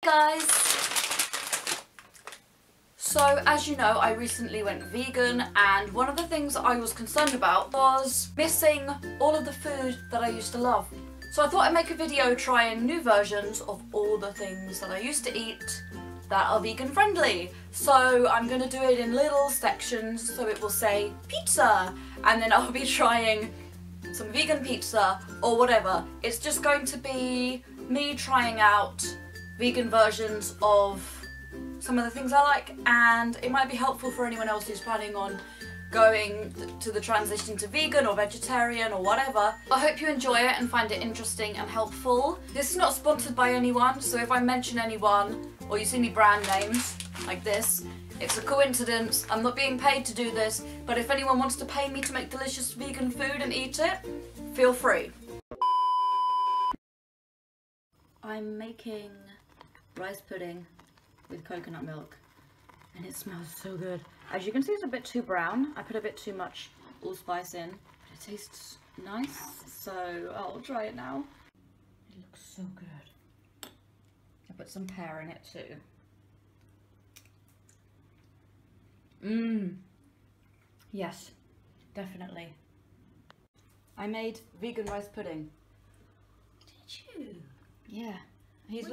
guys! So as you know, I recently went vegan, and one of the things that I was concerned about was missing all of the food that I used to love. So I thought I'd make a video trying new versions of all the things that I used to eat that are vegan friendly. So I'm going to do it in little sections, so it will say pizza, and then I'll be trying some vegan pizza or whatever. It's just going to be me trying out vegan versions of some of the things I like, and it might be helpful for anyone else who's planning on going to the transition to vegan or vegetarian or whatever. I hope you enjoy it and find it interesting and helpful. This is not sponsored by anyone, so if I mention anyone or you see any brand names like this, it's a coincidence. I'm not being paid to do this, but if anyone wants to pay me to make delicious vegan food and eat it, feel free. I'm making rice pudding with coconut milk, and it smells so good. As you can see, it's a bit too brown. I put a bit too much allspice in, but it tastes nice, so I'll try it now. It looks so good. I put some pear in it too. Yes, definitely. I made vegan rice pudding. Did you? Yeah. He's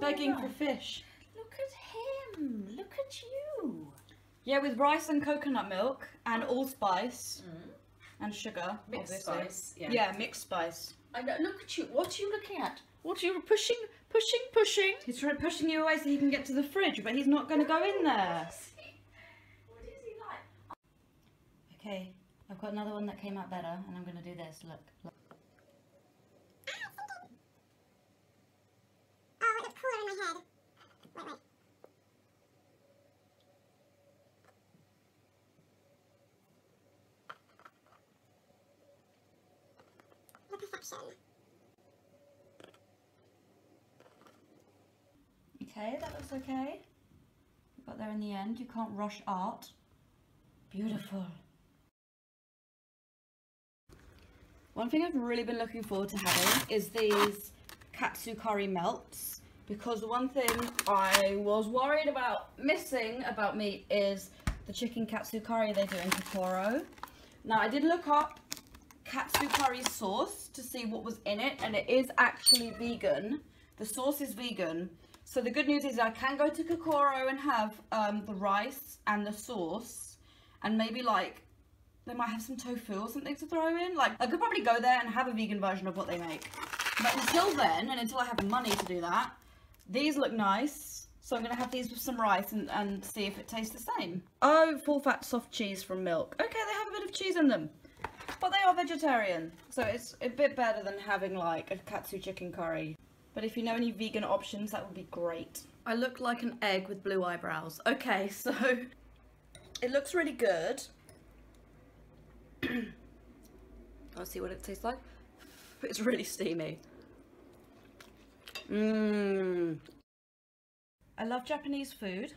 begging for fish. Look at him. Look at you. Yeah, with rice and coconut milk and allspice and sugar. Mixed spice. Yeah. Yeah, mixed spice. I know. Look at you. What are you looking at? What are you pushing? He's trying pushing you away so he can get to the fridge, but he's not going to go in there. What is he like? Okay, I've got another one that came out better, and I'm going to do this. Look. Oh, it looks cooler in my head. Wait. The perfection. Okay, that looks okay. We got there in the end. You can't rush art. Beautiful. One thing I've really been looking forward to having is these katsu curry melts, because the one thing I was worried about missing about meat is the chicken katsu curry they do in Kokoro. Now, I did look up katsu curry sauce to see what was in it, and it is actually vegan. The sauce is vegan. So the good news is I can go to Kokoro and have the rice and the sauce, and maybe like they might have some tofu or something to throw in. Like, I could probably go there and have a vegan version of what they make. But until then, and until I have the money to do that, these look nice. So I'm going to have these with some rice and see if it tastes the same. Oh, full fat soft cheese from milk. Okay, they have a bit of cheese in them, but they are vegetarian. So it's a bit better than having like a katsu chicken curry. But if you know any vegan options, that would be great. I look like an egg with blue eyebrows. Okay, so it looks really good. I'll see what it tastes like. It's really steamy. I love Japanese food,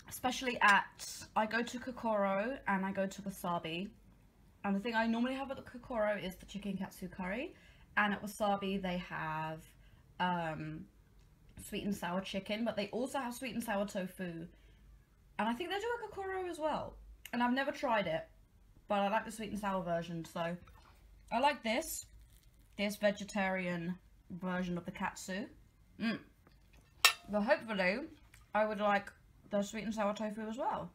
especially I go to Kokoro and I go to Wasabi. And the thing I normally have at the Kokoro is the chicken katsu curry. And at Wasabi they have sweet and sour chicken, but they also have sweet and sour tofu. And I think they do a Kokoro as well. And I've never tried it, but I like the sweet and sour version, so I like this vegetarian version of the katsu. But hopefully I would like the sweet and sour tofu as well.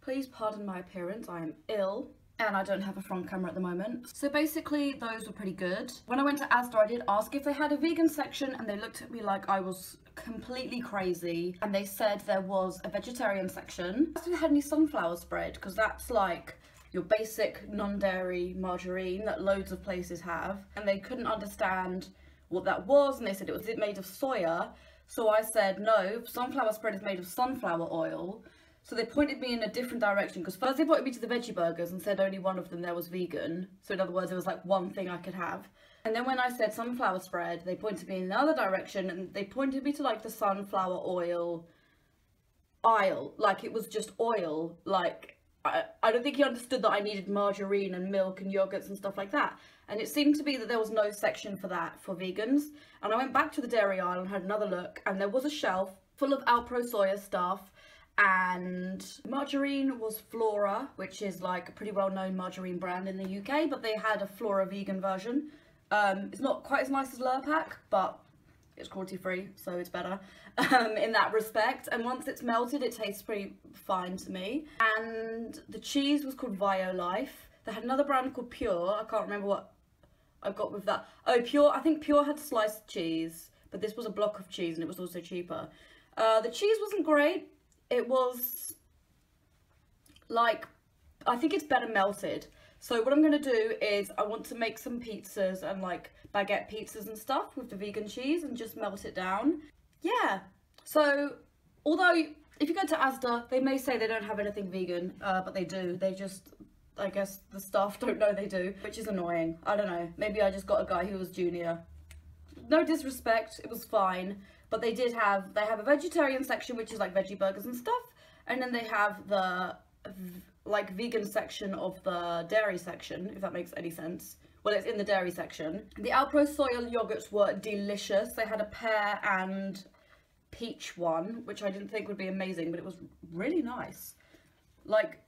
Please pardon my appearance, I am ill and I don't have a front camera at the moment. So basically those were pretty good. When I went to Asda, I did ask if they had a vegan section, and they looked at me like I was completely crazy, and they said there was a vegetarian section. I asked if they had any sunflower spread, because that's like your basic non-dairy margarine that loads of places have, and they couldn't understand what that was, and they said it was made of soya. So I said no, sunflower spread is made of sunflower oil. So they pointed me in a different direction, because first they pointed me to the veggie burgers and said only one of them there was vegan. So in other words, it was like one thing I could have. And then when I said sunflower spread, they pointed me in another direction, and they pointed me to like the sunflower oil aisle. Like it was just oil. Like I don't think he understood that I needed margarine and milk and yogurts and stuff like that. and it seemed to be that there was no section for that for vegans. And I went back to the dairy aisle and had another look, and there was a shelf full of Alpro soya stuff, and margarine was Flora, which is like a pretty well-known margarine brand in the UK, but they had a Flora vegan version. It's not quite as nice as Lurpak, but it's cruelty-free, so it's better in that respect. And once it's melted, it tastes pretty fine to me. And the cheese was called Violife. They had another brand called Pure. I can't remember what I got with that. Oh, Pure. I think Pure had sliced cheese, but this was a block of cheese, and it was also cheaper. The cheese wasn't great. It was like, I think it's better melted. So what I'm going to do is I want to make some pizzas and like baguette pizzas and stuff with the vegan cheese and just melt it down. Yeah. So although if you go to Asda, they may say they don't have anything vegan, but they do. They just, I guess the staff don't know they do, which is annoying. I don't know. Maybe I just got a guy who was junior. No disrespect, it was fine. But they have a vegetarian section, which is like veggie burgers and stuff. And then they have the like vegan section of the dairy section, if that makes any sense. Well, it's in the dairy section. The Alpro soya yogurts were delicious. They had a pear and peach one, which I didn't think would be amazing, but it was really nice. Like,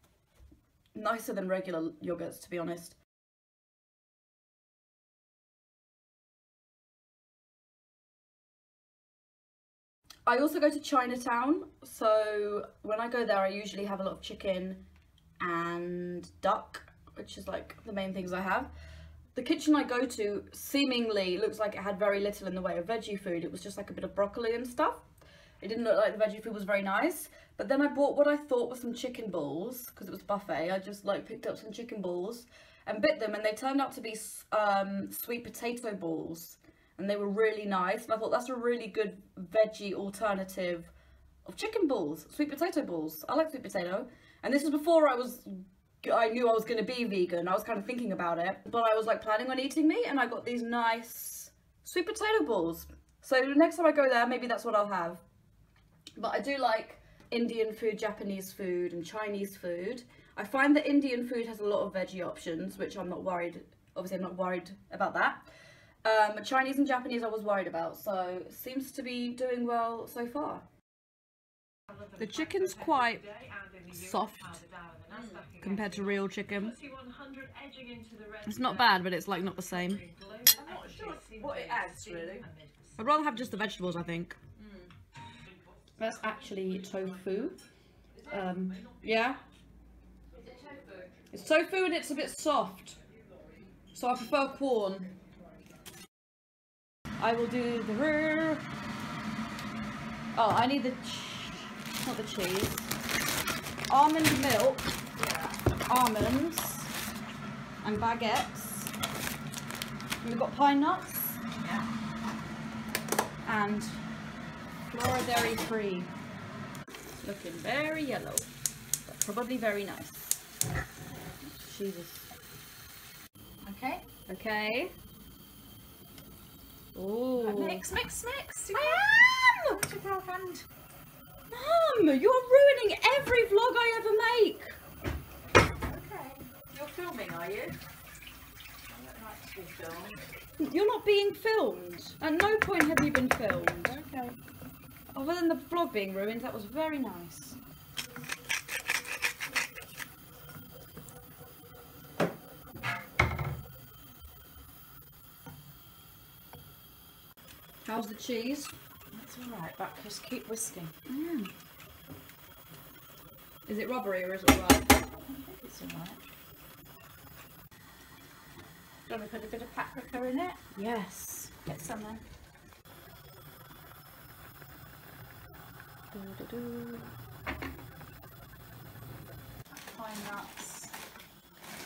nicer than regular yogurts, to be honest. I also go to Chinatown, so when I go there I usually have a lot of chicken and duck, which is like the main things I have. The kitchen I go to seemingly looks like it had very little in the way of veggie food. It was just like a bit of broccoli and stuff. It didn't look like the veggie food was very nice. But then I bought what I thought were some chicken balls, because it was buffet. I just like picked up some chicken balls and bit them, and they turned out to be sweet potato balls. And they were really nice, and I thought that's a really good veggie alternative of chicken balls, sweet potato balls. I like sweet potato, and this was before I knew I was going to be vegan. I was kind of thinking about it, but I was like planning on eating meat, and I got these nice sweet potato balls. So next time I go there, maybe that's what I'll have. But I do like Indian food, Japanese food, and Chinese food. I find that Indian food has a lot of veggie options, which I'm not worried, obviously I'm not worried about that. Chinese and Japanese I was worried about, so it seems to be doing well so far. The chicken's quite soft compared to real chicken. It's not bad, but it's like not the same. I'm not sure what it adds really. I'd rather have just the vegetables, I think. That's actually tofu. Yeah. It's tofu and it's a bit soft, so I prefer corn. I will do the rear. Oh, I need not the cheese. Almond milk, almonds, and baguettes. And we've got pine nuts. And Flora dairy free. Looking very yellow, but probably very nice. Jesus. Okay. Okay. Oh. Mix. I am! Took our hand. Mum, you're ruining every vlog I ever make. Okay. You're filming, are you? I don't like to be filmed. You're not being filmed. At no point have you been filmed. Okay. Other than the vlog being ruined, that was very nice. How's the cheese? That's alright, but just keep whisking. Is it rubbery or is it alright? I think it's alright. Do you want to put a bit of paprika in it? Yes. Get some then. Pine nuts.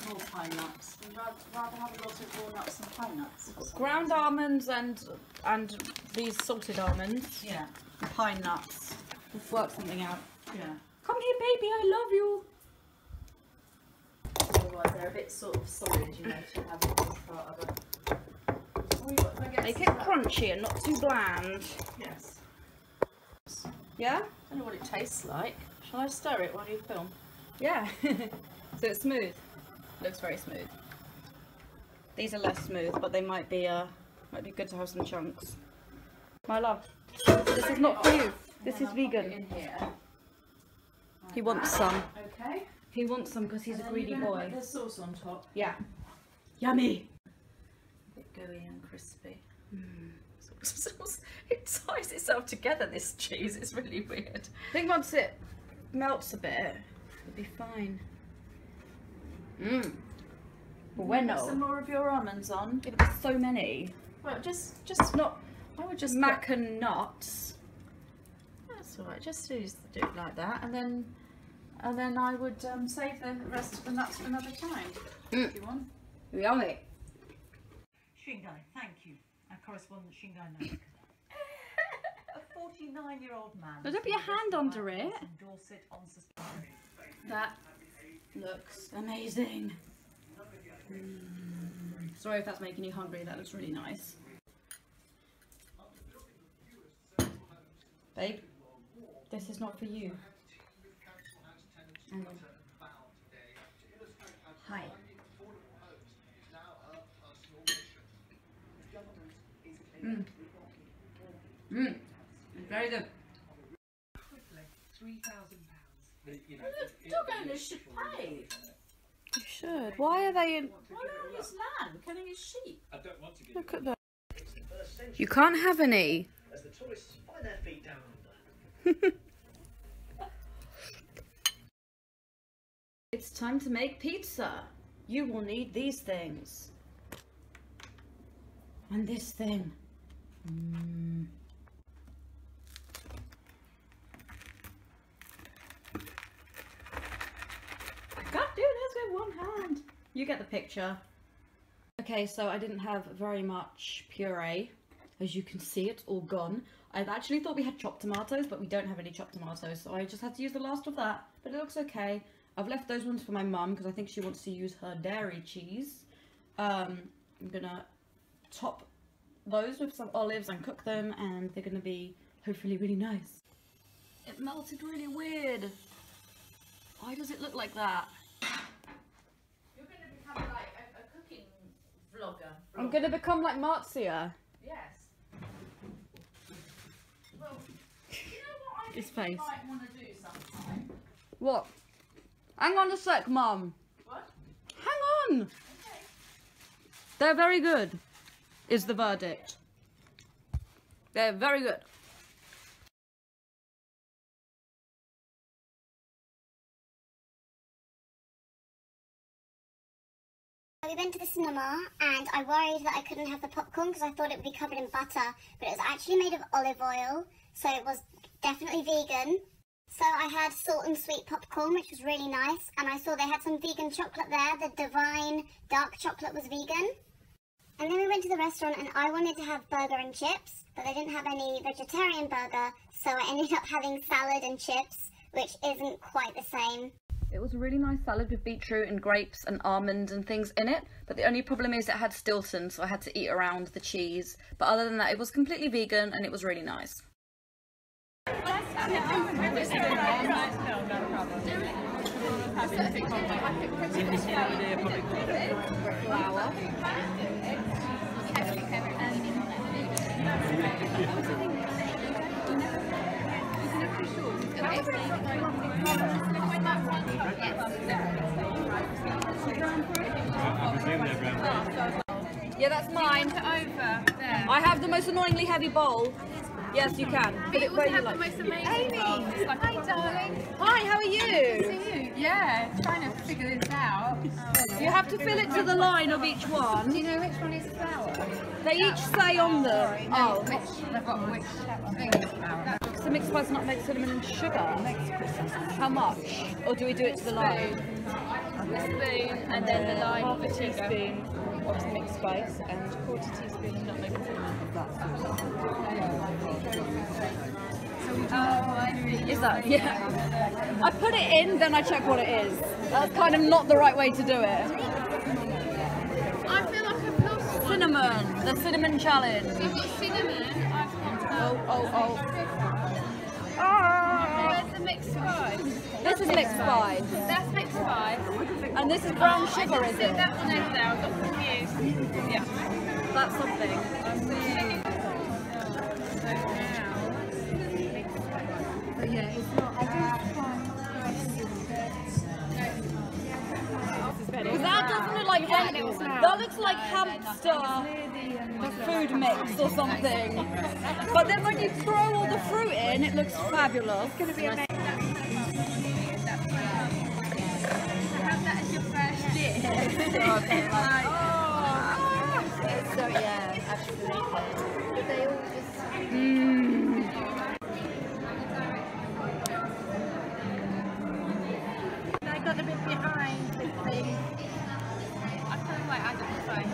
More pine nuts. We'd rather have a lot of walnuts than pine nuts. Ground almonds and these salted almonds. Yeah. And pine nuts. Let's work something out. Yeah. Come here, baby, I love you. Otherwise they're a bit sort of solid, you know, to have it as part of it. Make it crunchy and not too bland. Yes. Yeah? I don't know what it tastes like. Shall I stir it while you film? Yeah. So it's smooth. Looks very smooth. These are less smooth, but they might be good to have some chunks. My love, this is not for you. This is vegan. In here. He wants some. Okay. He wants some because he's a greedy boy. Put the sauce on top. Yeah. Yummy. A bit gooey and crispy. It ties itself together, this cheese. It's really weird. I think once it melts a bit, it'll be fine. Mmm. Bueno. Put some more of your almonds on. Yeah, but there's so many. Well, just not. I would just Mac and nuts. That's all right. Just do it like that, and then I would save the rest of the nuts for another time if you want. Yummy. Shingai, thank you. I correspond with Shingai Naik. A 49-year-old man. Now don't put your hand under it. In Dorset on suspension. That looks amazing. Sorry if that's making you hungry. That looks really nice. Babe, this is not for you. Hang on. Hi. Very good. £3,000. Dog owners should pay. You should. Why are they in? Why not his land? Killing his sheep. I don't want to get Look at that. You can't have any. as the tourists find their feet down under. It's time to make pizza. You will need these things. And this thing. I can't do this with one hand. You get the picture. Okay, so I didn't have very much puree. As you can see, it's all gone. I've actually thought we had chopped tomatoes, but we don't have any chopped tomatoes, so I just had to use the last of that. But it looks okay. I've left those ones for my mum because I think she wants to use her dairy cheese. I'm gonna top those with some olives and cook them, and they're gonna be hopefully really nice. It melted really weird. Why does it look like that? You're going to become like a cooking vlogger. I'm gonna become like Marzia. Yes. Well, you know what I His think you face. might want to do sometime? What? Hang on a sec, Mum. What? Hang on. Okay. They're very good, is the verdict. They're very good. We went to the cinema and I worried that I couldn't have the popcorn because I thought it would be covered in butter, but it was actually made of olive oil, so it was definitely vegan. So I had salt and sweet popcorn, which was really nice, and I saw they had some vegan chocolate there. The Divine dark chocolate was vegan. And then we went to the restaurant and I wanted to have burger and chips, but they didn't have any vegetarian burger, so I ended up having salad and chips, which isn't quite the same. It was a really nice salad with beetroot and grapes and almonds and things in it, but the only problem is it had Stilton, so I had to eat around the cheese. But other than that, it was completely vegan and it was really nice. Yeah, that's mine. Over there. I have the most annoyingly heavy bowl. Yes, you can. Put it where you have the like. most amazing bowls. It's like hi, darling. Hi, how are you? See you? Yeah, trying to figure this out. You have to fill it to the line of each Do one. you know which one is flour? They each say on them. Oh, They've got which thing is flour. so mixed spice, nutmeg, cinnamon and sugar. How much? Or do we do it to the line? A spoon and then the line Half for a sugar. teaspoon of mixed spice and quarter teaspoon of nutmeg and cinnamon. Is that? Yeah. I put it in, then I check what it is. That's kind of not the right way to do it. I feel like I've lost. Cinnamon, the cinnamon challenge. You've got cinnamon. I've got. Ah. Where's the mixed spice? This is mixed spice. That's mixed spice. And this is brown sugar, is it? That one over there, I've got confused. Yeah. That's something. Yeah, it's not. I Because that doesn't look like that looks like hamster food mix or something. But then when you throw all the fruit in, it looks fabulous. It's going to be amazing. Have that as your first year. So yeah, absolutely. But they all just. I got a bit behind with things. I feel like I did the phone.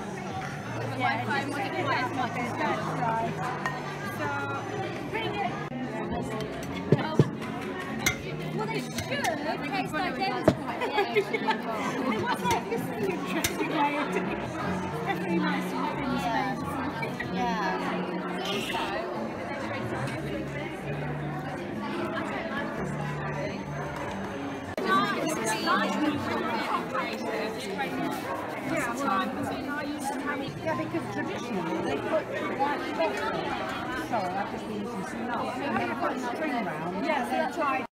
My phone wasn't quite as much as that. So, bring it. Well, they should taste identical. What's that? This is an interesting way of doing it. Definitely nice to have in Spain. Yeah. Yeah, because traditionally they put white chocolate. Sorry, I've just been using some nuts. And they put string round. Yeah, so that's right.